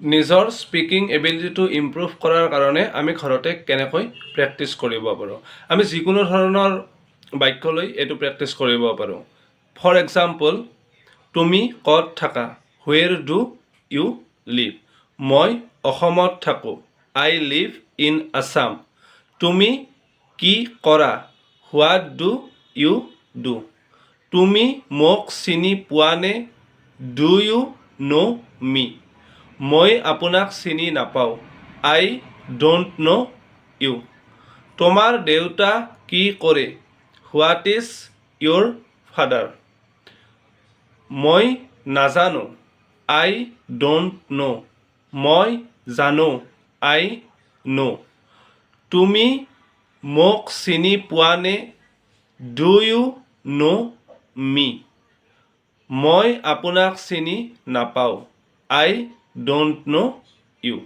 নিজৰ speaking এবিলিটিটো improve কৰাৰ কাৰণে আমি ঘৰতে কেনেকৈ প্ৰেক্টিছ কৰিব পাৰোঁ। আমি যিকোনো ধৰণৰ বাক্য লৈ এইটো প্ৰেক্টিছ কৰিব পাৰোঁ। ফৰ এক্সাম্পল, তুমি ক'ত থাকা? Where do you live? মই অসমত থাকোঁ। I live in Assam. তুমি কি কৰা? What do you do? তুমি মোক চিনি পোৱানে? Do you know' me? মই আপোনাক চিনি নাপাওঁ। I don't know' you. তোমাৰ দেউতা কি কৰে? What is your father? মই নাজানো। I don't know'. মই জানো। I know'. তুমি মোক চিনি পোৱানে? Do you know' me? মই আপোনাক চিনি নাপাওঁ। I don't know' U.